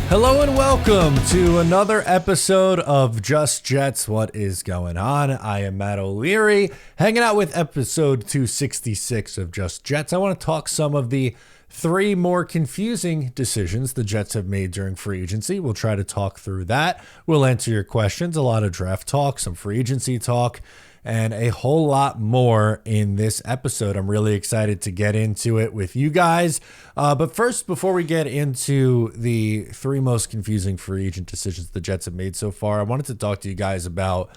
Hello and welcome to another episode of Just Jets. What is going on? I am Matt O'Leary, hanging out with episode 266 of Just Jets. I want to talk some of the three more confusing decisions the Jets have made during free agency. We'll try to talk through that. We'll answer your questions, a lot of draft talk, some free agency talk, and a whole lot more in this episode. I'm really excited to get into it with you guys. But first, before we get into the three most confusing free agent decisions the Jets have made so far, I wanted to talk to you guys about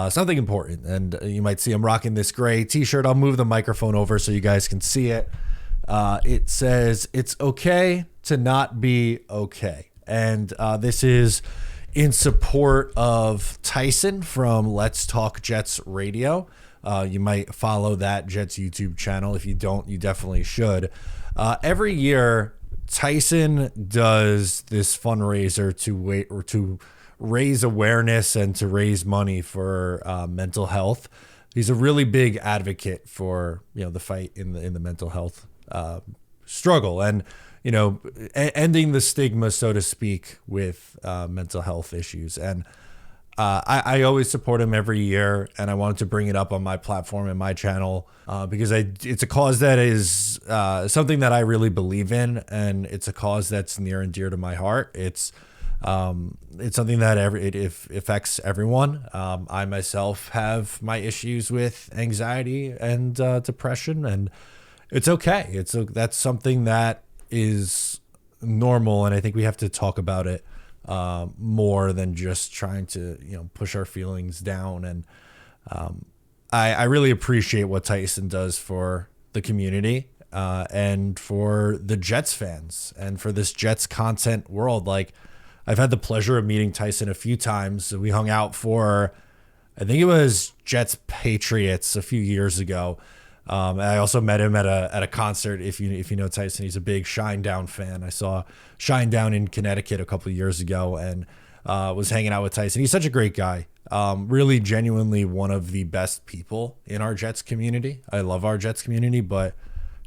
something important. And you might see I'm rocking this gray t-shirt. I'll move the microphone over so you guys can see it. It says, "It's okay to not be okay." And this is in support of Tyson from Let's Talk Jets Radio. You might follow that Jets YouTube channel. If you don't, you definitely should. Every year, Tyson does this fundraiser to raise awareness and to raise money for mental health. He's a really big advocate for the fight in the mental health struggle and ending the stigma, so to speak, with mental health issues. And I always support him every year, and I wanted to bring it up on my platform and my channel because it's a cause that is something that I really believe in, and it's a cause that's near and dear to my heart. It's something that it affects everyone. I myself have my issues with anxiety and depression, and it's okay. That's something that is normal, and I think we have to talk about it more than just trying to push our feelings down. And I really appreciate what Tyson does for the community and for the Jets fans and for this Jets content world. Like, I've had the pleasure of meeting Tyson a few times. We hung out for, I think it was Jets Patriots a few years ago. I also met him at a concert. If you know Tyson, he's a big Shinedown fan. I saw Shinedown in Connecticut a couple of years ago and was hanging out with Tyson. He's such a great guy. Really genuinely one of the best people in our Jets community. I love our Jets community, but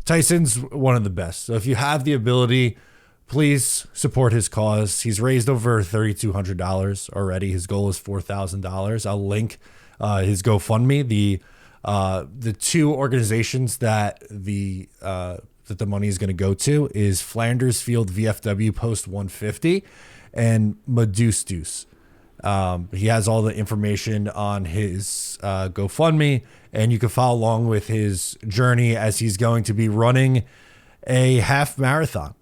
Tyson's one of the best. So if you have the ability, please support his cause. He's raised over $3,200 already. His goal is $4,000. I'll link his GoFundMe. The two organizations that the money is going to go to is Flanders Field VFW Post 150 and Meduce Deuce. He has all the information on his GoFundMe, and you can follow along with his journey as he's going to be running a half marathon.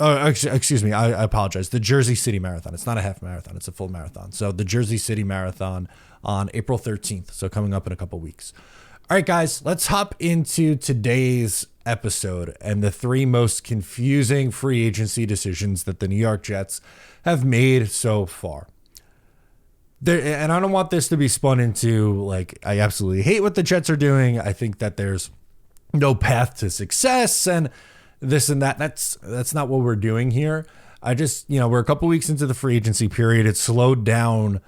Excuse me. I apologize. The Jersey City Marathon. It's not a half marathon. It's a full marathon. So the Jersey City Marathon on April 13th. So coming up in a couple weeks. All right, guys, let's hop into today's episode and the three most confusing free agency decisions that the New York Jets have made so far. And I don't want this to be spun into like, I absolutely hate what the Jets are doing. I think that there's no path to success and this and that. That's not what we're doing here. I just, we're a couple weeks into the free agency period. It slowed down,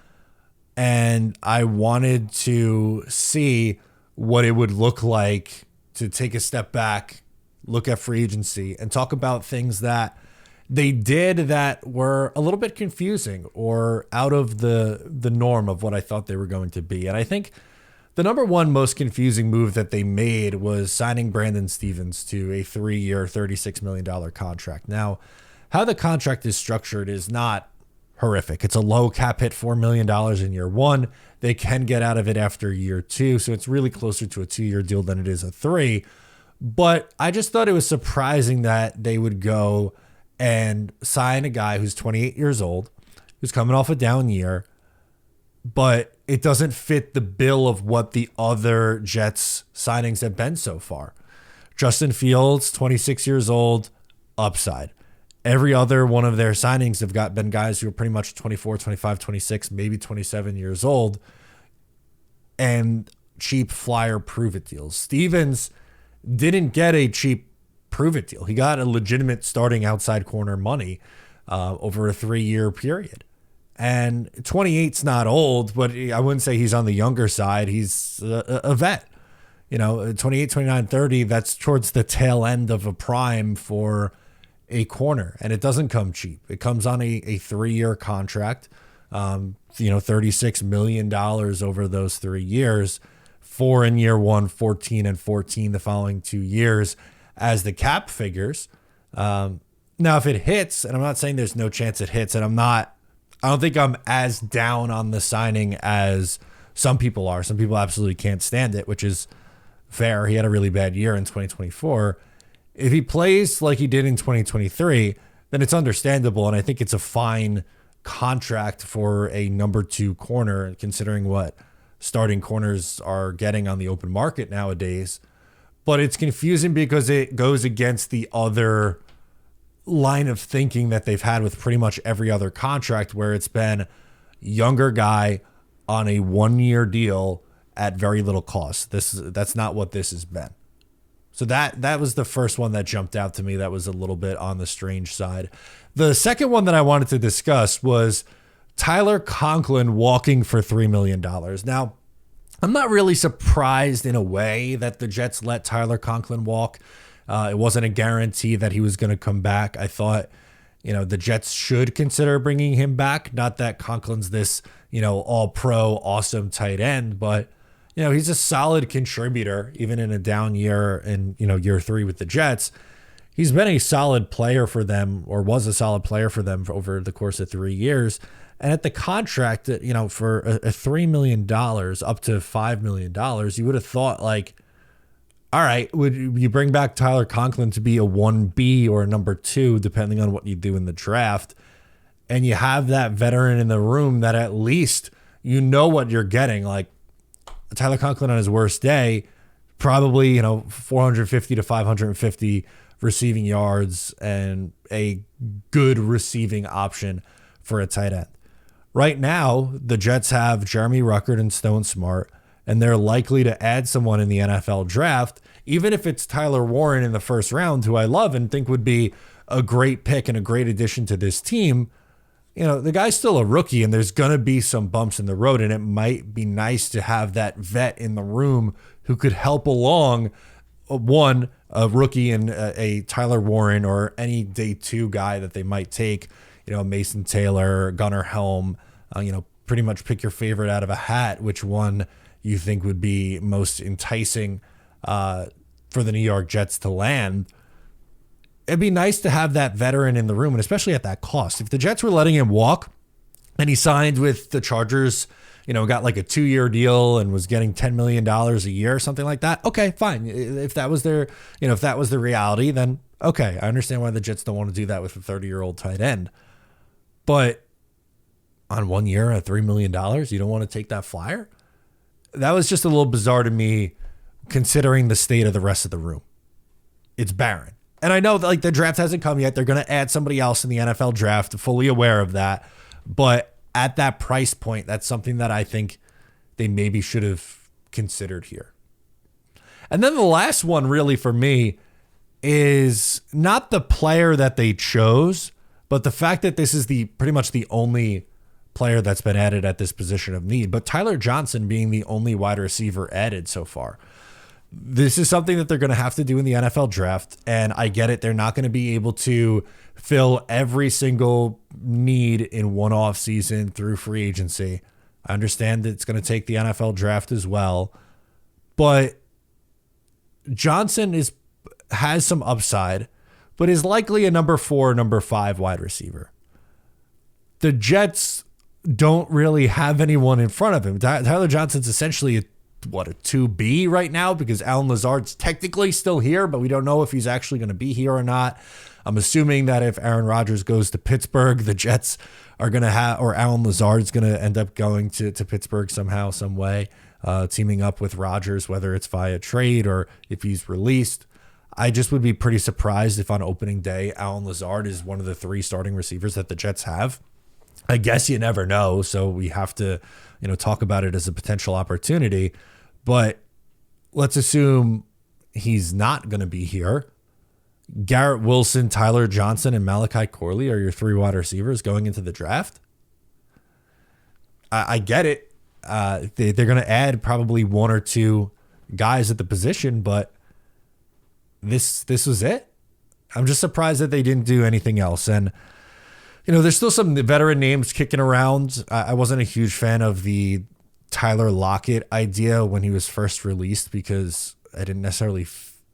and I wanted to see what it would look like to take a step back, look at free agency, and talk about things that they did that were a little bit confusing or out of the norm of what I thought they were going to be. And I think the number one most confusing move that they made was signing Brandon Stevens to a 3-year, $36 million contract. Now, how the contract is structured is not horrific. It's a low cap hit, $4 million in year one. They can get out of it after year two. So it's really closer to a 2-year deal than it is a 3. But I just thought it was surprising that they would go and sign a guy who's 28 years old, who's coming off a down year, but it doesn't fit the bill of what the other Jets signings have been so far. Justin Fields, 26 years old, upside. Every other one of their signings have been guys who are pretty much 24, 25, 26, maybe 27 years old, and cheap flyer prove-it deals. Stevens didn't get a cheap prove-it deal. He got a legitimate starting outside corner money over a 3-year period. And 28's not old, but I wouldn't say he's on the younger side. He's a vet. 28, 29, 30, that's towards the tail end of a prime for a corner, and it doesn't come cheap. It comes on a 3-year contract, $36 million over those 3 years, 4 in year one, 14 and 14 the following 2 years as the cap figures. Now, if it hits, and I'm not saying there's no chance it hits, and I don't think I'm as down on the signing as some people are. Some people absolutely can't stand it, which is fair. He had a really bad year in 2024. If he plays like he did in 2023, then it's understandable. And I think it's a fine contract for a number 2 corner, considering what starting corners are getting on the open market nowadays. But it's confusing because it goes against the other line of thinking that they've had with pretty much every other contract, where it's been younger guy on a 1-year deal at very little cost. That's not what this has been. So that was the first one that jumped out to me that was a little bit on the strange side. The second one that I wanted to discuss was Tyler Conklin walking for $3 million. Now, I'm not really surprised in a way that the Jets let Tyler Conklin walk. It wasn't a guarantee that he was going to come back. I thought, the Jets should consider bringing him back. Not that Conklin's this, all pro, awesome tight end, but he's a solid contributor, even in a down year in, year 3 with the Jets. He's been a solid player for them, or was a solid player for them over the course of 3 years. And at the contract, for a $3 million up to $5 million, you would have thought all right, would you bring back Tyler Conklin to be a 1B or a number 2, depending on what you do in the draft, and you have that veteran in the room that at least what you're getting. Like Tyler Conklin on his worst day, probably 450 to 550 receiving yards and a good receiving option for a tight end. Right now, the Jets have Jeremy Ruckert and Stone Smart, and they're likely to add someone in the NFL draft, even if it's Tyler Warren in the first round, who I love and think would be a great pick and a great addition to this team. The guy's still a rookie, and there's going to be some bumps in the road, and it might be nice to have that vet in the room who could help along a rookie and a Tyler Warren, or any day 2 guy that they might take, Mason Taylor, Gunnar Helm, pretty much pick your favorite out of a hat, which one you think would be most enticing for the New York Jets to land. It'd be nice to have that veteran in the room, and especially at that cost. If the Jets were letting him walk and he signed with the Chargers, got like a 2-year deal and was getting $10 million a year or something like that, okay, fine. If that was if that was the reality, then okay, I understand why the Jets don't want to do that with a 30-year-old tight end. But on 1 year at $3 million, you don't want to take that flyer? That was just a little bizarre to me, considering the state of the rest of the room. It's barren. And I know that the draft hasn't come yet. They're going to add somebody else in the NFL draft, fully aware of that. But at that price point, that's something that I think they maybe should have considered here. And then the last one really for me is not the player that they chose, but the fact that this is pretty much the only player that's been added at this position of need. But Tyler Johnson being the only wide receiver added so far. This is something that they're going to have to do in the NFL draft. And I get it. They're not going to be able to fill every single need in one offseason through free agency. I understand that it's going to take the NFL draft as well. But Johnson has some upside, but is likely a number 4, number 5 wide receiver. The Jets don't really have anyone in front of him. Tyler Johnson's essentially a 2B right now, because Allen Lazard's technically still here, but we don't know if he's actually going to be here or not. I'm assuming that if Aaron Rodgers goes to Pittsburgh, the Jets are going to have, or Allen Lazard's going to end up going to Pittsburgh somehow, some way, teaming up with Rodgers, whether it's via trade or if he's released. I just would be pretty surprised if on opening day, Allen Lazard is one of the 3 starting receivers that the Jets have. I guess you never know, so we have to, talk about it as a potential opportunity. But let's assume he's not going to be here. Garrett Wilson, Tyler Johnson, and Malachi Corley are your 3 wide receivers going into the draft. I get it. They're going to add probably 1 or 2 guys at the position, but this was it. I'm just surprised that they didn't do anything else. And, there's still some veteran names kicking around. I wasn't a huge fan of the Tyler Lockett idea when he was first released because I didn't necessarily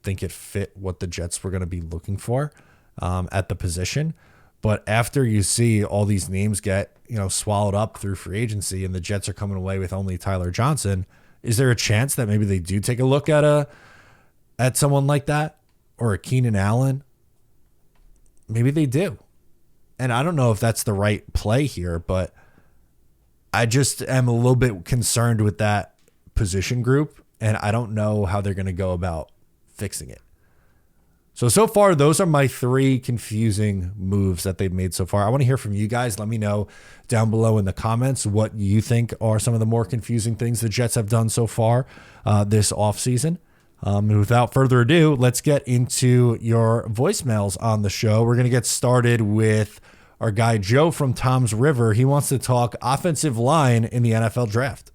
think it fit what the Jets were going to be looking for at the position. But after you see all these names get, swallowed up through free agency and the Jets are coming away with only Tyler Johnson, is there a chance that maybe they do take a look at someone like that or a Keenan Allen? Maybe they do. And I don't know if that's the right play here, but I just am a little bit concerned with that position group, and I don't know how they're going to go about fixing it. So far, those are my 3 confusing moves that they've made so far. I want to hear from you guys. Let me know down below in the comments what you think are some of the more confusing things the Jets have done so far this offseason. And without further ado, let's get into your voicemails on the show. We're going to get started with our guy Joe from Tom's River. He wants to talk offensive line in the NFL draft.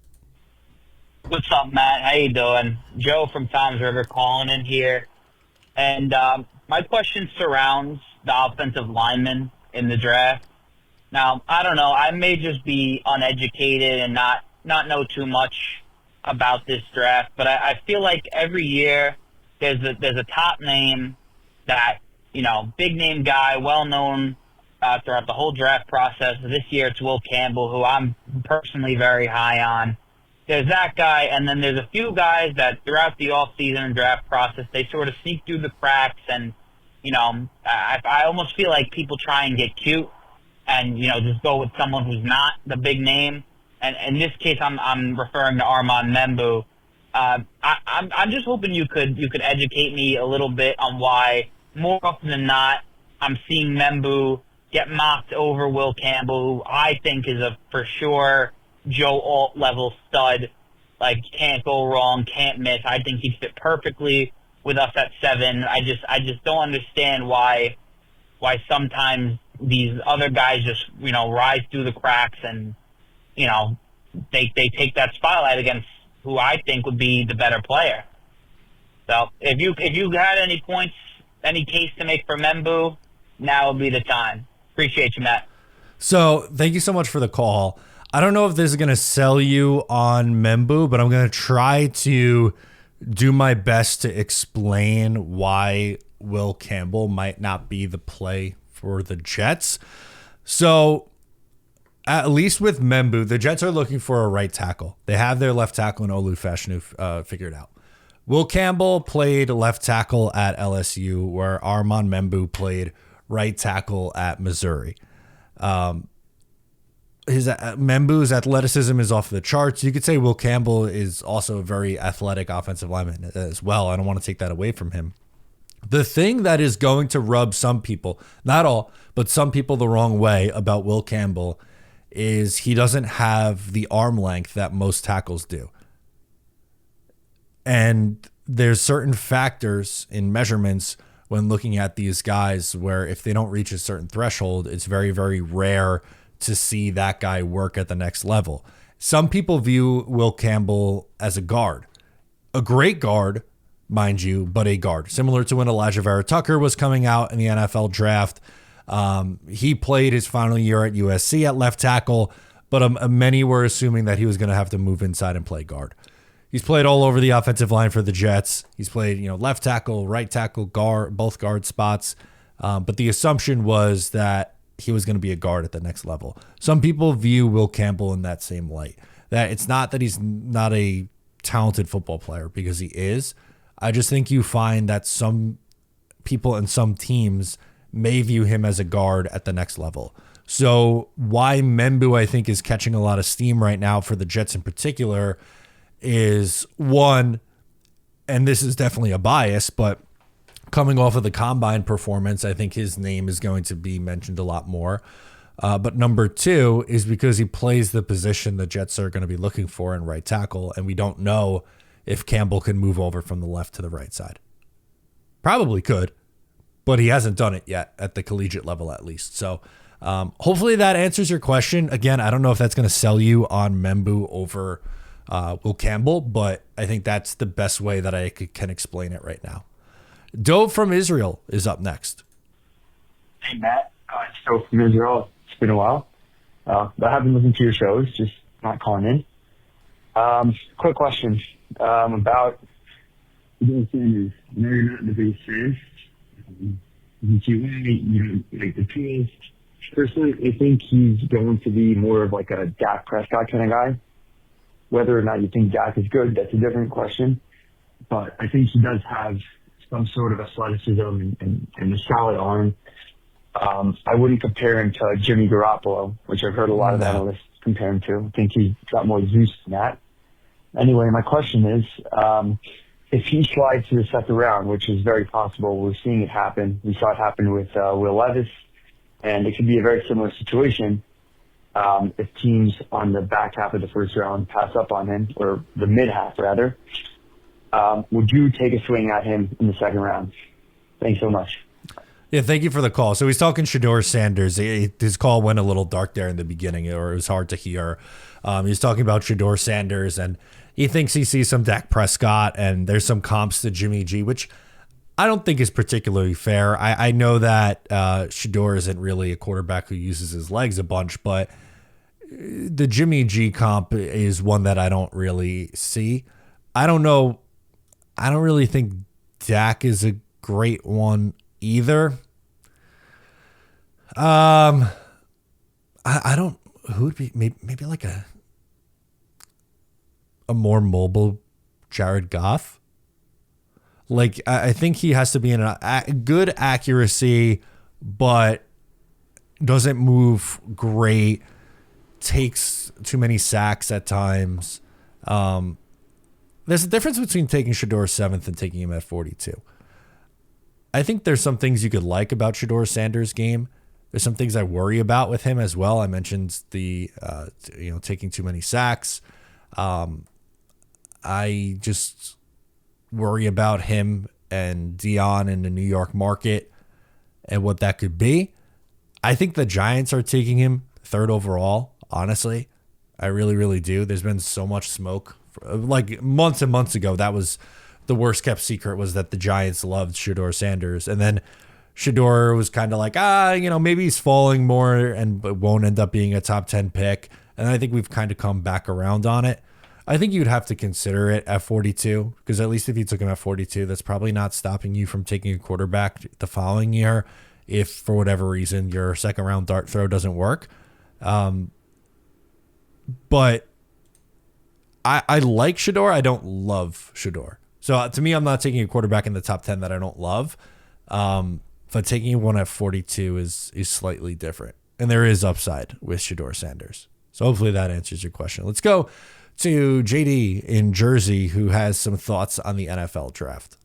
What's up, Matt? How you doing? Joe from Tom's River calling in here. And my question surrounds the offensive linemen in the draft. Now, I don't know. I may just be uneducated and not know too much about this draft, but I feel like every year there's a top name that, big name guy, well-known throughout the whole draft process. This year it's Will Campbell, who I'm personally very high on. There's that guy, and then there's a few guys that throughout the offseason and draft process, they sort of sneak through the cracks, and, I almost feel like people try and get cute and, just go with someone who's not the big name. And in this case, I'm referring to Armand Membu. I'm just hoping you could educate me a little bit on why, more often than not, I'm seeing Membu get mocked over Will Campbell, who I think is a for sure Joe Alt level stud. Like, can't go wrong, can't miss. I think he'd fit perfectly with us at 7. I just don't understand why sometimes these other guys just rise through the cracks and they take that spotlight against who I think would be the better player. So if you had any points, any case to make for Membu, now would be the time. Appreciate you, Matt. So thank you so much for the call. I don't know if this is going to sell you on Membu, but I'm going to try to do my best to explain why Will Campbell might not be the play for the Jets. So at least with Membu, the Jets are looking for a right tackle. They have their left tackle in Olu Fashanu figured out. Will Campbell played left tackle at LSU, where Armand Membu played right tackle at Missouri. Membu's athleticism is off the charts. You could say Will Campbell is also a very athletic offensive lineman as well. I don't want to take that away from him. The thing that is going to rub some people, not all, but some people the wrong way about Will Campbell is he doesn't have the arm length that most tackles do. And there's certain factors in measurements when looking at these guys where if they don't reach a certain threshold, it's very, very rare to see that guy work at the next level. Some people view Will Campbell as a guard, a great guard, mind you, but a guard. Similar to when Elijah Vera Tucker was coming out in the NFL draft. He played his final year at USC at left tackle, but many were assuming that he was going to have to move inside and play guard. He's played all over the offensive line for the Jets. He's played, left tackle, right tackle, guard, both guard spots. But the assumption was that he was going to be a guard at the next level. Some people view Will Campbell in that same light. That it's not that he's not a talented football player, because he is. I just think you find that some people and some teams may view him as a guard at the next level. So why Membu, I think, is catching a lot of steam right now for the Jets in particular is, one, and this is definitely a bias, but coming off of the combine performance, I think his name is going to be mentioned a lot more. But number two is because he plays the position the Jets are going to be looking for in right tackle, and we don't know if Campbell can move over from the left to the right side. Probably could, but he hasn't done it yet at the collegiate level at least. So hopefully that answers your question. Again, I don't know if that's going to sell you on Membu over Will Campbell, but I think that's the best way that I can explain it right now. Dove from Israel is up next. Hey, Matt. It's Joe from Israel. It's been a while. I have been listening to your shows, just not calling in. Quick question about Deion Sanders. I know you're not the biggest fan. You don't like the team. Personally, I think he's going to be more of like a Dak Prescott kind of guy. Whether or not you think Dak is good, that's a different question. But I think he does have some sort of athleticism and a solid arm. I wouldn't compare him to Jimmy Garoppolo, which I've heard a lot of No. analysts compare him to. I think he's got more use than that. Anyway, my question is, if he slides to the second round, which is very possible, we're seeing it happen. We saw it happen with Will Levis, and it could be a very similar situation if teams on the back half of the first round pass up on him, or the mid half rather. Would you take a swing at him in the second round? Thanks so much. Yeah, thank you for the call. So he's talking Shador Sanders. His call went a little dark there in the beginning, or it was hard to hear. He's talking about Shador Sanders, and he thinks he sees some Dak Prescott, and there's some comps to Jimmy G, which I don't think is particularly fair. I know that Shador isn't really a quarterback who uses his legs a bunch, but the Jimmy G comp is one that I don't really see. I don't know. I don't really think Dak is a great one either. I don't. Who would be maybe like a more Jared Goff? Like I think he has to be in a good accuracy, but doesn't move great. Takes too many sacks at times. There's a difference between taking Shador 7th and taking him at 42. I think there's some things you could like about Shador Sanders' game. There's some things I worry about with him as well. I mentioned the taking too many sacks. I just worry about him and Dion in the New York market and what that could be. I think the Giants are taking him 3rd overall, honestly. I really, really do. There's been so much smoke. Like months and months ago, that was the worst kept secret, was that the Giants loved Shador Sanders. And then Shador was kind of like, maybe he's falling more but won't end up being a top 10 pick. And I think we've kind of come back around on it. I think you'd have to consider it at 42, because at least if you took him at 42, that's probably not stopping you from taking a quarterback the following year if, for whatever reason, your second round dart throw doesn't work. But I like Shador. I don't love Shador. So to me, I'm not taking a quarterback in the top 10 that I don't love. But taking one at 42 is slightly different. And there is upside with Shador Sanders. So hopefully that answers your question. Let's go to JD in Jersey, who has some thoughts on the NFL draft.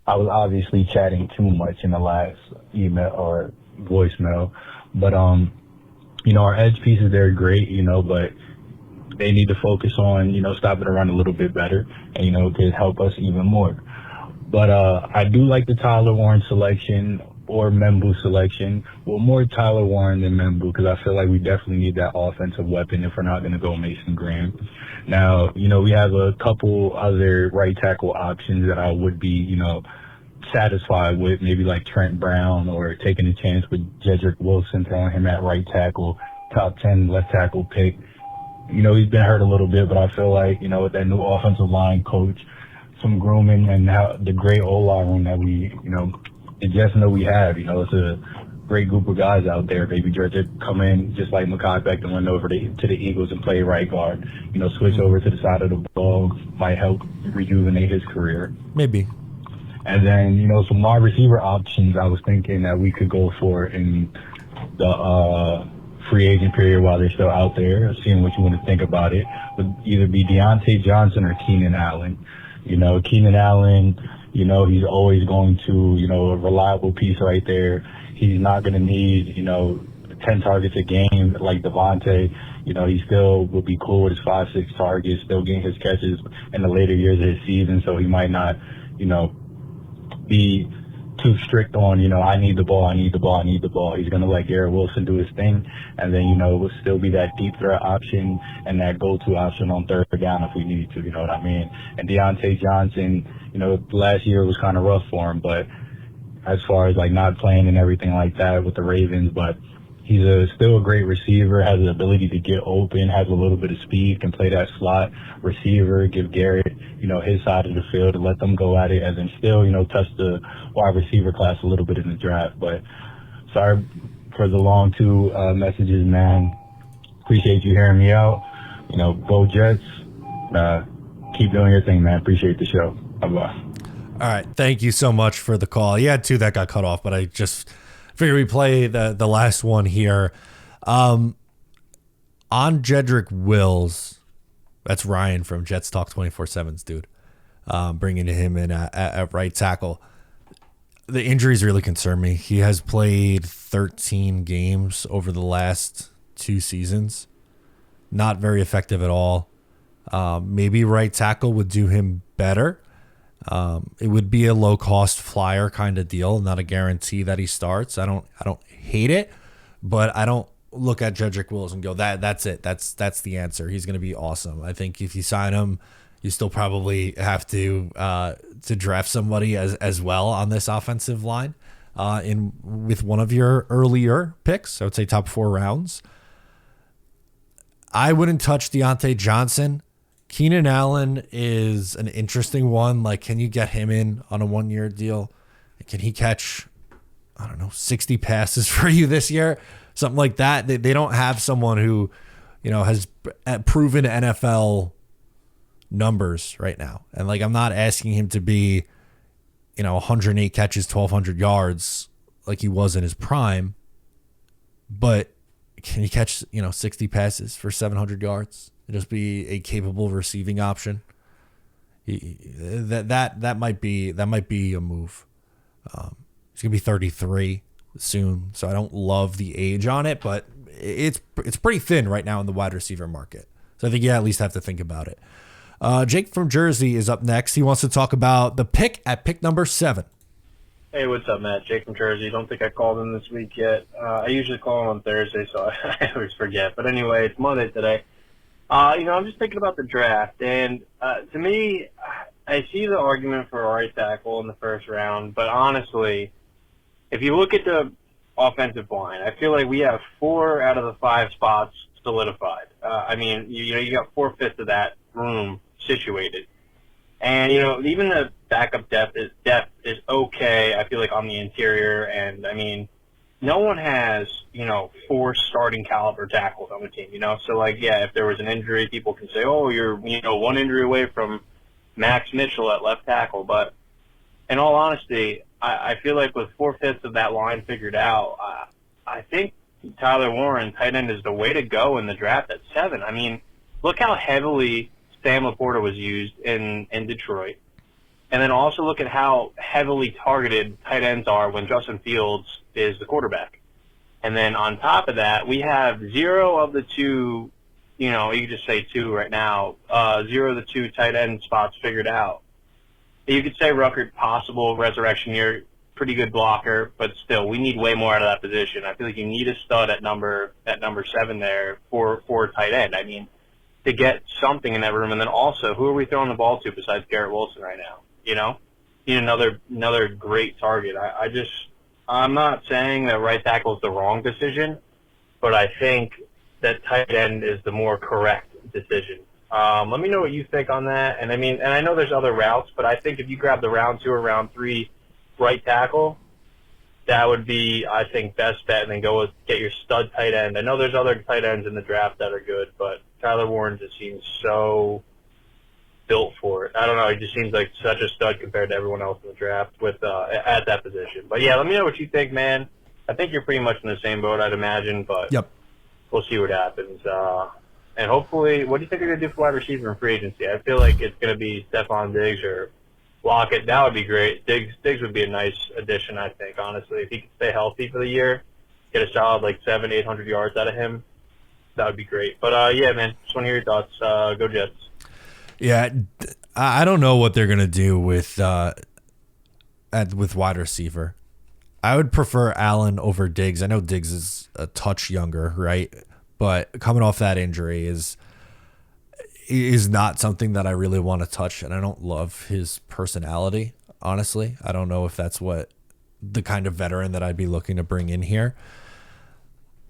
I was obviously chatting too much in the last email or voicemail, but our edge pieces, they're great, but they need to focus on, stopping the run a little bit better and, could help us even more. But I do like the Tyler Warren selection or Membu selection. Well, more Tyler Warren than Membu, because I feel like we definitely need that offensive weapon if we're not going to go Mason Graham. Now, we have a couple other right tackle options that I would be, satisfied with, maybe like Trent Brown, or taking a chance with Jedrick Wilson, throwing him at right tackle, top 10 left tackle pick. He's been hurt a little bit, but I feel like, with that new offensive line coach, some grooming, and how the great O-line room that we, just know we have, it's a great group of guys out there. Maybe George come in just like Mekhi Becton went over to the Eagles and play right guard, switch over to the side of the ball, might help rejuvenate his career. Maybe. And then, some wide receiver options I was thinking that we could go for in the free agent period while they're still out there, seeing what you want to think about it, would either be Deontay Johnson or Keenan Allen. Keenan Allen, he's always going to, a reliable piece right there. He's not going to need, 10 targets a game like Devontae. He still will be cool with his 5-6 targets, still getting his catches in the later years of his season, so he might not, be too strict on, I need the ball. He's going to let Garrett Wilson do his thing, and then, will still be that deep threat option and that go-to option on third down if we need to, you know what I mean? And Deontay Johnson, last year was kind of rough for him, but as far as like not playing and everything like that with the Ravens, but he's still a great receiver, has the ability to get open, has a little bit of speed, can play that slot receiver, give Garrett, his side of the field and let them go at it, and then still, touch the wide receiver class a little bit in the draft. But sorry for the long two messages, man. Appreciate you hearing me out. Go Jets. Keep doing your thing, man. Appreciate the show. Bye-bye. All right. Thank you so much for the call. You had two that got cut off, but I just figured we play the last one here. On Jedrick Wills, that's Ryan from Jets Talk 24/7's dude. Bringing him in at right tackle. The injuries really concern me. He has played 13 games over the last 2 seasons. Not very effective at all. Maybe right tackle would do him better. It would be a low cost flyer kind of deal, not a guarantee that he starts. I don't hate it, but I don't look at Jedrick Wills and go, that's it. That's the answer. He's going to be awesome. I think if you sign him, you still probably have to draft somebody as well on this offensive line with one of your earlier picks. I would say top 4 rounds. I wouldn't touch Deontay Johnson. Keenan Allen is an interesting one. Like, can you get him in on a 1-year deal? Can he catch, 60 passes for you this year? Something like that. They don't have someone who, has proven NFL numbers right now. And like, I'm not asking him to be, 108 catches, 1,200 yards like he was in his prime. But can he catch, 60 passes for 700 yards? Just be a capable receiving option. That might be a move. He's gonna be 33 soon, so I don't love the age on it, but it's pretty thin right now in the wide receiver market. So I think you at least have to think about it. Jake from Jersey is up next. He wants to talk about the pick at pick number 7. Hey, what's up, Matt? Jake from Jersey. Don't think I called in this week yet. I usually call on Thursday, so I always forget. But anyway, it's Monday today. I'm just thinking about the draft, and to me, I see the argument for a right tackle in the first round, but honestly, if you look at the offensive line, I feel like we have 4 out of the 5 spots solidified. You got 4/5 of that room situated. And, even the backup depth is okay, I feel like, on the interior, and, no one has, 4 starting caliber tackles on the team, So, if there was an injury, people can say, oh, you're, 1 injury away from Max Mitchell at left tackle. But in all honesty, I feel like with 4/5 of that line figured out, I think Tyler Warren, tight end, is the way to go in the draft at 7. Look how heavily Sam Laporta was used in Detroit. And then also look at how heavily targeted tight ends are when Justin Fields is the quarterback. And then on top of that, we have 0 of the 2, you can just say 2 right now, 0 of the 2 tight end spots figured out. You could say Ruckert, possible resurrection year, pretty good blocker, but still, we need way more out of that position. I feel like you need a stud at number 7 there for tight end. To get something in that room. And then also, who are we throwing the ball to besides Garrett Wilson right now? Need another great target. I'm not saying that right tackle is the wrong decision, but I think that tight end is the more correct decision. Let me know what you think on that. And I know there's other routes, but I think if you grab the round 2 or round 3 right tackle, that would be, I think, best bet, and then get your stud tight end. I know there's other tight ends in the draft that are good, but Tyler Warren just seems so built for it. I don't know. He just seems like such a stud compared to everyone else in the draft at that position. But, yeah, let me know what you think, man. I think you're pretty much in the same boat, I'd imagine, but Yep. We'll see what happens. And hopefully, what do you think they're going to do for wide receiver in free agency? I feel like it's going to be Stephon Diggs or Lockett. That would be great. Diggs would be a nice addition, I think, honestly. If he could stay healthy for the year, get a solid 700-800 yards out of him, that would be great. But, yeah, man, just want to hear your thoughts. Go Jets. Yeah, I don't know what they're going to do with wide receiver. I would prefer Allen over Diggs. I know Diggs is a touch younger, right? But coming off that injury is not something that I really want to touch, and I don't love his personality, honestly. I don't know if that's what the kind of veteran that I'd be looking to bring in here.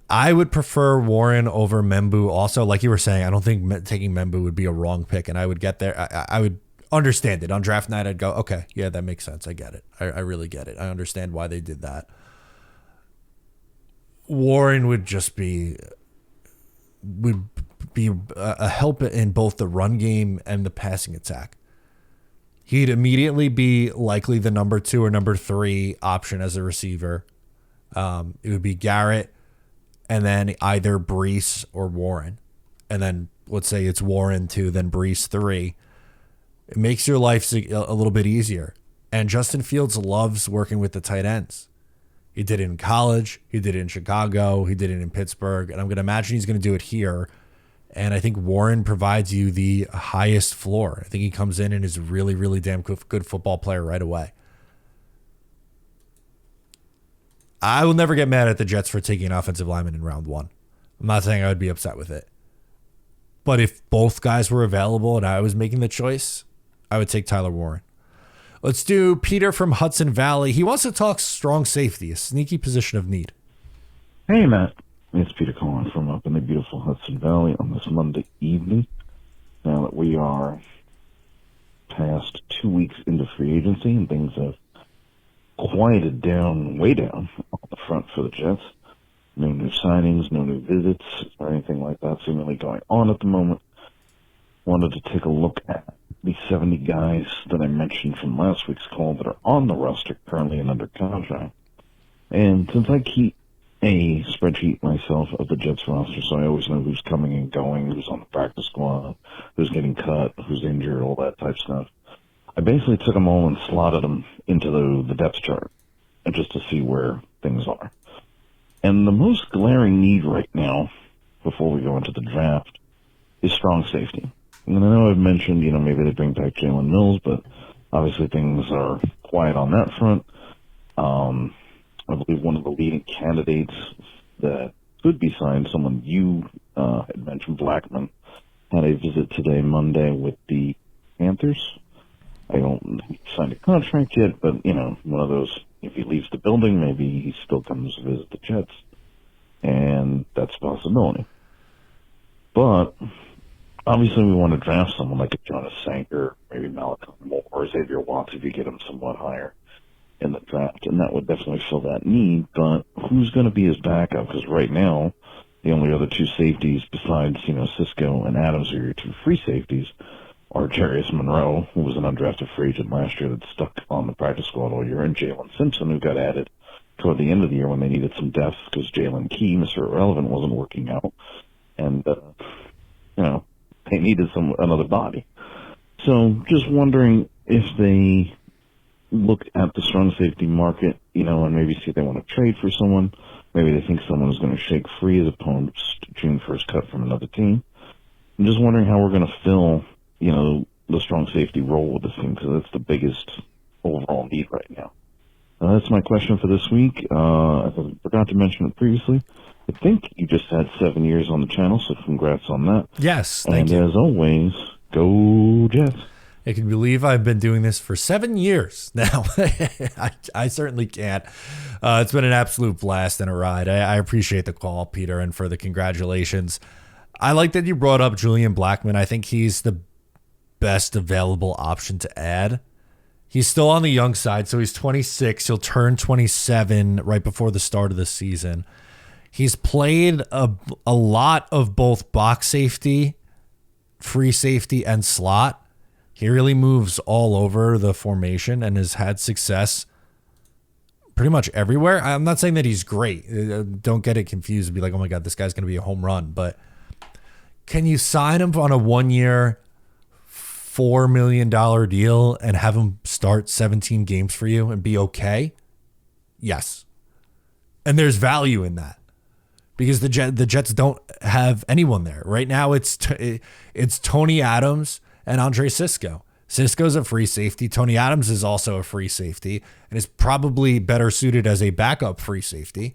I would prefer Warren over Membu. Also, like you were saying, I don't think taking Membu would be a wrong pick, and I would get there. I would understand it. On draft night, I'd go, okay, yeah, that makes sense. I get it. I really get it. I understand why they did that. Warren would be a help in both the run game and the passing attack. He'd immediately be likely the number 2 or number 3 option as a receiver. It would be Garrett, and then either Brees or Warren. And then let's say it's Warren 2, then Brees 3. It makes your life a little bit easier. And Justin Fields loves working with the tight ends. He did it in college. He did it in Chicago. He did it in Pittsburgh. And I'm going to imagine he's going to do it here. And I think Warren provides you the highest floor. I think he comes in and is really, really damn good football player right away. I will never get mad at the Jets for taking an offensive lineman in round 1. I'm not saying I would be upset with it. But if both guys were available and I was making the choice, I would take Tyler Warren. Let's do Peter from Hudson Valley. He wants to talk strong safety, a sneaky position of need. Hey, Matt. It's Peter calling from up in the beautiful Hudson Valley on this Monday evening. Now that we are past 2 weeks into free agency and things have quieted down, way down on the front for the Jets. No new signings, no new visits, or anything like that seemingly going on at the moment. Wanted to take a look at the 70 guys that I mentioned from last week's call that are on the roster currently and under contract. And since I keep a spreadsheet myself of the Jets roster, so I always know who's coming and going, who's on the practice squad, who's getting cut, who's injured, all that type stuff. I basically took them all and slotted them into the depth chart, and just to see where things are. And the most glaring need right now, before we go into the draft, is strong safety. And I know I've mentioned, maybe they bring back Jalen Mills, but obviously things are quiet on that front. I believe one of the leading candidates that could be signed, someone you had mentioned, Blackman, had a visit today, Monday, with the Panthers. I don't sign a contract yet, but, one of those, if he leaves the building, maybe he still comes to visit the Jets. And that's a possibility. But obviously we want to draft someone like a Jonas Sanker, maybe Malcolm Moore, or Xavier Watts if you get him somewhat higher in the draft. And that would definitely fill that need. But who's going to be his backup? Because right now, the only other 2 safeties besides, Cisco and Adams, are your 2 free safeties, are Jarius Monroe, who was an undrafted free agent last year that stuck on the practice squad all year, and Jalen Simpson, who got added toward the end of the year when they needed some depth because Jalen Key, Mr. Irrelevant, wasn't working out. And, they needed another body. So just wondering if they look at the strong safety market, and maybe see if they want to trade for someone. Maybe they think someone is going to shake free as opposed to June 1st cut from another team. I'm just wondering how we're going to fill the strong safety role with this team, because that's the biggest overall need right now. That's my question for this week. I forgot to mention it previously. I think you just had 7 years on the channel, so congrats on that. Yes, thank you. And as always, go Jets. I can believe I've been doing this for 7 years now. I certainly can't. It's been an absolute blast and a ride. I appreciate the call, Peter, and for the congratulations. I like that you brought up Julian Blackman. I think he's the best available option to add. He's still on the young side, so he's 26. He'll turn 27 right before the start of the season. He's played a lot of both box safety, free safety, and slot. He really moves all over the formation and has had success pretty much everywhere. I'm not saying that he's great. Don't get it confused and be like, oh my God, this guy's going to be a home run. But can you sign him on a 1-year, $4 million deal and have him start 17 games for you and be okay? Yes. And there's value in that because the Jets don't have anyone there. Right now it's Tony Adams and Andre Cisco. Cisco's a free safety. Tony Adams is also a free safety and is probably better suited as a backup free safety.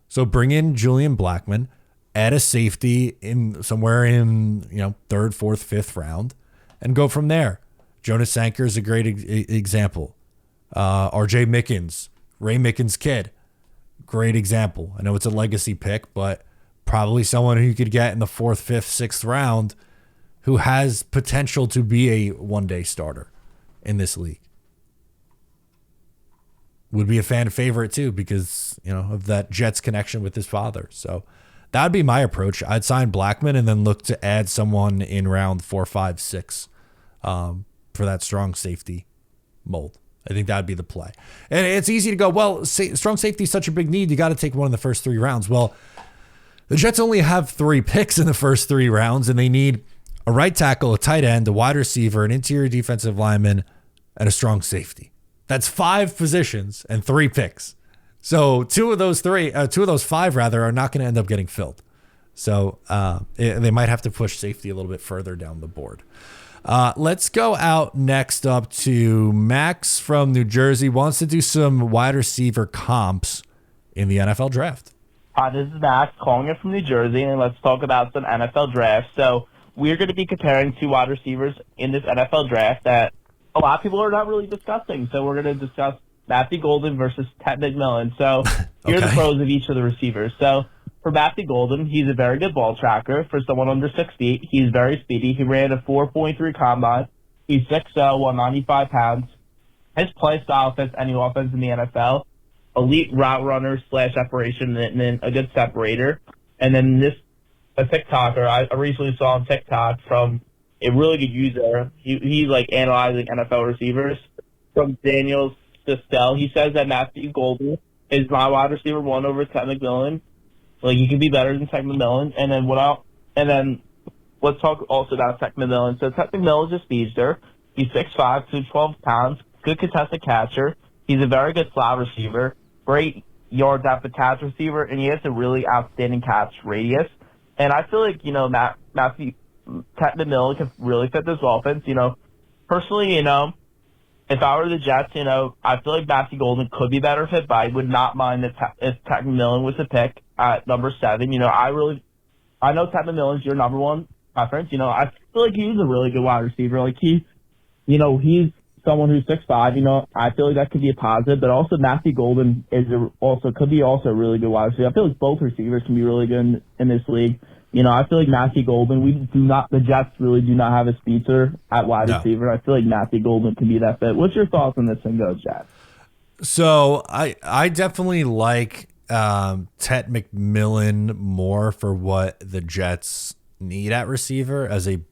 So bring in Julian Blackman, add a safety in somewhere in 3rd, 4th, 5th round, and go from there. Jonas Sanker is a great example. R.J. Mickens, Ray Mickens' kid. Great example. I know it's a legacy pick, but probably someone who you could get in the 4th, 5th, 6th round who has potential to be a one-day starter in this league. Would be a fan favorite too because, of that Jets connection with his father. So that would be my approach. I'd sign Blackman and then look to add someone in round 4, 5, 6 for that strong safety mold. I think that would be the play. And it's easy to go, well, strong safety is such a big need. You got to take one in the first 3 rounds. Well, the Jets only have 3 picks in the first 3 rounds, and they need a right tackle, a tight end, a wide receiver, an interior defensive lineman, and a strong safety. That's 5 positions and 3 picks. So 2 of those 5 are not going to end up getting filled. So they might have to push safety a little bit further down the board. Let's go out next up to Max from New Jersey. Wants to do some wide receiver comps in the NFL draft. Hi, this is Max calling it from New Jersey, and let's talk about some NFL drafts. So we're going to be comparing 2 wide receivers in this NFL draft that a lot of people are not really discussing. So we're going to discuss Matthew Golden versus Ted McMillan. So here are the pros of each of the receivers. So for Matthew Golden, he's a very good ball tracker. For someone under 6 feet, he's very speedy. He ran a 4.3 combine. He's 6'0", 195 pounds. His play style fits any offense in the NFL. Elite route runner / separation and then a good separator. And then a TikToker I recently saw on TikTok from a really good user. He's like analyzing NFL receivers from Daniel Stistell. He says that Matthew Golden is my wide receiver 1 over Ted McMillan. Like, he can be better than Ted McMillan. And then let's talk also about Ted McMillan. So Ted McMillan is a speedster. He's 6'5", 212 pounds, good contested catcher. He's a very good slot receiver, great yards after catch receiver, and he has a really outstanding catch radius. And I feel like, Ted McMillan can really fit this offense. Personally, if I were the Jets, I feel like Matthew Golden could be better fit, but I would not mind if Ted McMillan was the pick at number 7. I know Ted McMillan's your number 1 preference. I feel like he's a really good wide receiver. Like he's someone who's 6'5". I feel like that could be a positive, but also Matthew Golden could be a really good wide receiver. I feel like both receivers can be really good in this league. I feel like Matthew Golden, the Jets really do not have a speedster at wide receiver. I feel like Matthew Golden can be that fit. What's your thoughts on this thing, though, Jack? So I definitely like Ted McMillan more for what the Jets need at receiver as a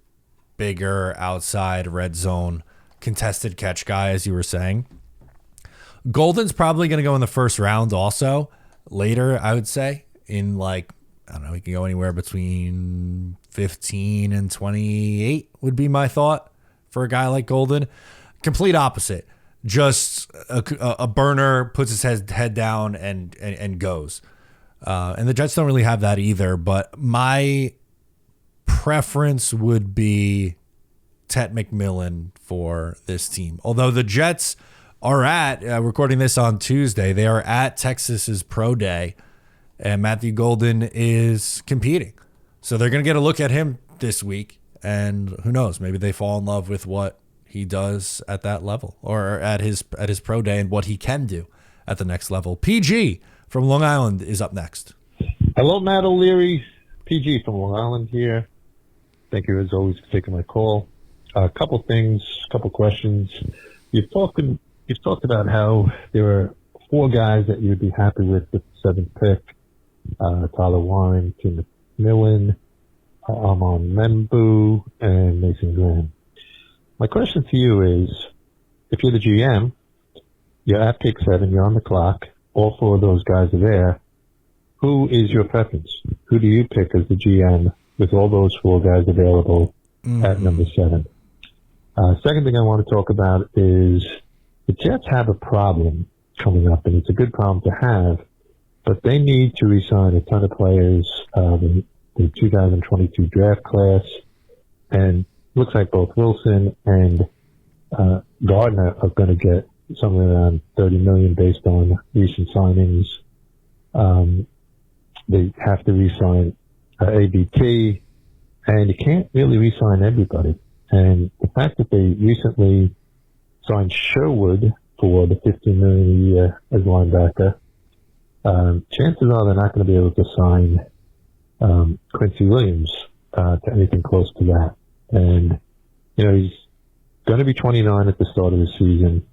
bigger outside red zone contested catch guy, as you were saying. Golden's probably going to go in the first round also. Later, I would say, in I don't know, he can go anywhere between 15 and 28 would be my thought for a guy like Golden. Complete opposite. Just a burner, puts his head down and goes. And the Jets don't really have that either, but my preference would be Ted McMillan for this team. Although the Jets are at, recording this on Tuesday, they are at Texas's Pro Day, and Matthew Golden is competing. So they're going to get a look at him this week, and who knows, maybe they fall in love with what he does at that level or at his Pro Day and what he can do at the next level. PG from Long Island is up next. Hello, Matt O'Leary. PG from Long Island here. Thank you, as always, for taking my call. A couple things, couple questions. You've talked about how there are 4 guys that you'd be happy with the 7th pick. Tyler Warren, Tim McMillan, Armand Membu, and Mason Graham. My question to you is, if you're the GM, you're at pick 7, you're on the clock, all 4 of those guys are there, who is your preference? Who do you pick as the GM with all those 4 guys available at number 7? Second thing I want to talk about is the Jets have a problem coming up, and it's a good problem to have, but they need to re-sign a ton of players, the 2022 draft class, and looks like both Wilson and Gardner are going to get somewhere around $30 million based on recent signings. They have to re-sign ABT, and you can't really re-sign everybody. And the fact that they recently signed Sherwood for the $15 million a year as linebacker. Chances are they're not going to be able to sign Quincy Williams to anything close to that. And, he's going to be 29 at the start of the season.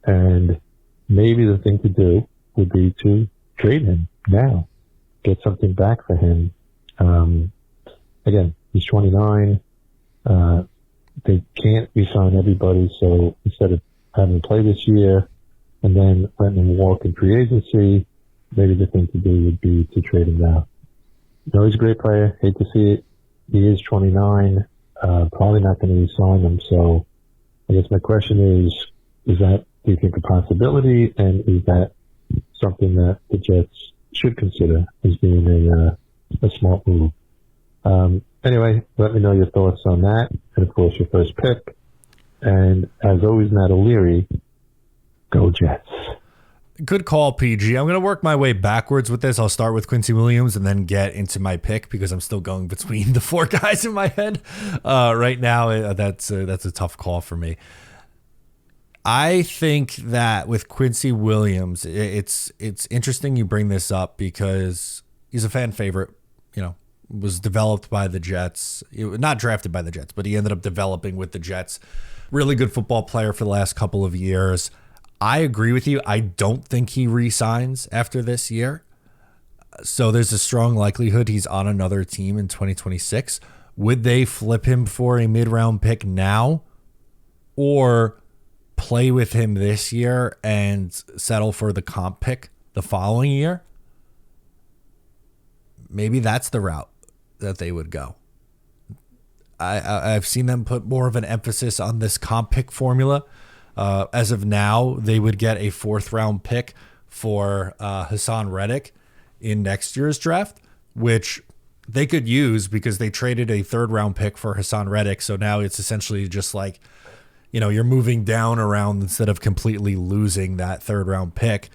And maybe the thing to do would be to trade him now, get something back for him. Again, he's 29. They can't re-sign everybody, so instead of having him play this year and then letting him walk in free agency, maybe the thing to do would be to trade him now. He's a great player. Hate to see it. He is 29. Probably not going to re-sign him. So I guess my question is that, do you think, a possibility? And is that something that the Jets should consider as being a smart move? Anyway, let me know your thoughts on that. And of course, your first pick. And as always, Matt O'Leary, go Jets. Good call, PG. I'm going to work my way backwards with this. I'll start with Quincy Williams and then get into my pick because I'm still going between the four guys in my head. Right now, that's a tough call for me. I think that with Quincy Williams, it's interesting you bring this up because he's a fan favorite, was developed by the Jets, not drafted by the Jets, but he ended up developing with the Jets. Really good football player for the last couple of years. I agree with you. I don't think he re-signs after this year. So there's a strong likelihood he's on another team in 2026. Would they flip him for a mid-round pick now or play with him this year and settle for the comp pick the following year? Maybe that's the route that they would go. I've seen them put more of an emphasis on this comp pick formula. As of now, they would get a 4th round pick for Hassan Reddick in next year's draft, which they could use because they traded a 3rd round pick for Hassan Reddick. So now it's essentially just like, you're moving down around instead of completely losing that 3rd round pick.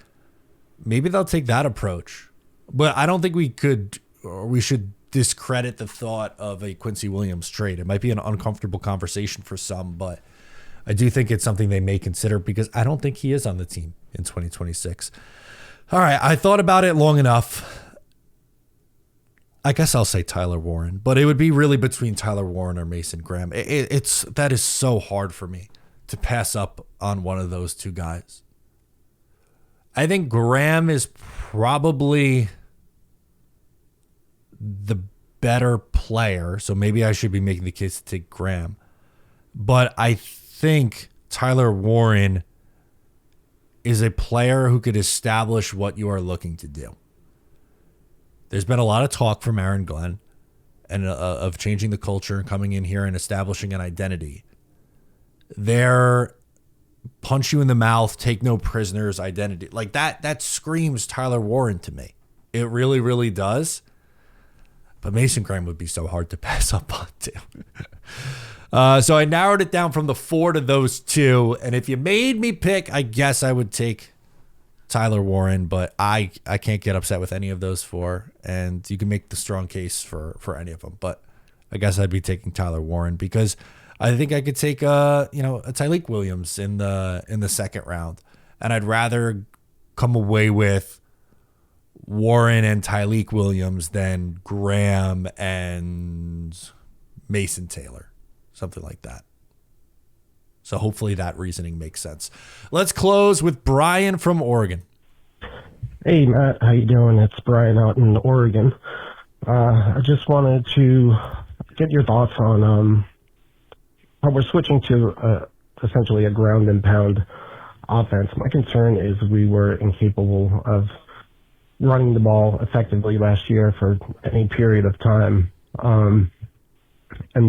Maybe they'll take that approach. But I don't think we should discredit the thought of a Quincy Williams trade. It might be an uncomfortable conversation for some, but I do think it's something they may consider because I don't think he is on the team in 2026. All right, I thought about it long enough. I guess I'll say Tyler Warren, but it would be really between Tyler Warren or Mason Graham. That is so hard for me to pass up on one of those two guys. I think Graham is probably the better player, so maybe I should be making the case to take Graham. But I think Tyler Warren is a player who could establish what you are looking to do. There's been a lot of talk from Aaron Glenn and of changing the culture and coming in here and establishing an identity. Their punch you in the mouth, take no prisoners identity. Like that screams Tyler Warren to me. It really, really does. But Mason Graham would be so hard to pass up on too. So I narrowed it down from the 4 to those 2. And if you made me pick, I guess I would take Tyler Warren, but I can't get upset with any of those 4. And you can make the strong case for any of them. But I guess I'd be taking Tyler Warren because I think I could take a Tyleik Williams in the 2nd round. And I'd rather come away with Warren and Tyleik Williams than Graham and Mason Taylor, something like that. So hopefully that reasoning makes sense. Let's close with Brian from Oregon. Hey, Matt, how you doing? It's Brian out in Oregon. I just wanted to get your thoughts on how we're switching to essentially a ground and pound offense. My concern is we were incapable of running the ball effectively last year for any period of time. And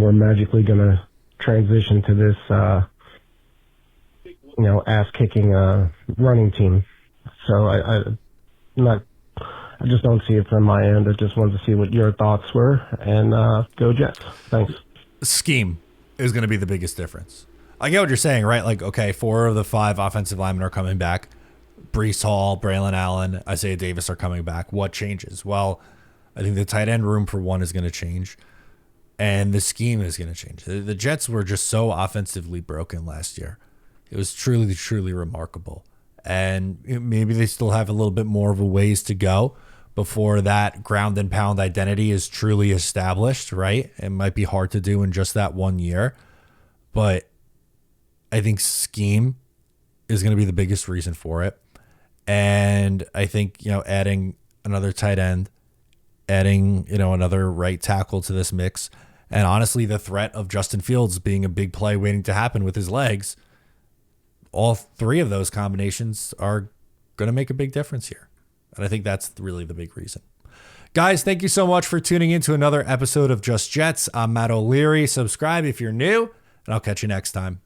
we're magically going to transition to this, ass-kicking running team. So I just don't see it from my end. I just wanted to see what your thoughts were, and go Jets. Thanks. Scheme is going to be the biggest difference. I get what you're saying, right? Like, okay, 4 of the 5 offensive linemen are coming back. Breece Hall, Braylon Allen, Isaiah Davis are coming back. What changes? Well, I think the tight end room for one is going to change, and the scheme is going to change. The Jets were just so offensively broken last year. It was truly, truly remarkable. And maybe they still have a little bit more of a ways to go before that ground and pound identity is truly established, right? It might be hard to do in just that 1 year, but I think scheme is going to be the biggest reason for it. And I think, adding another tight end, adding, another right tackle to this mix, and honestly, the threat of Justin Fields being a big play waiting to happen with his legs, all three of those combinations are going to make a big difference here. And I think that's really the big reason. Guys, thank you so much for tuning in to another episode of Just Jets. I'm Matt O'Leary. Subscribe if you're new, and I'll catch you next time.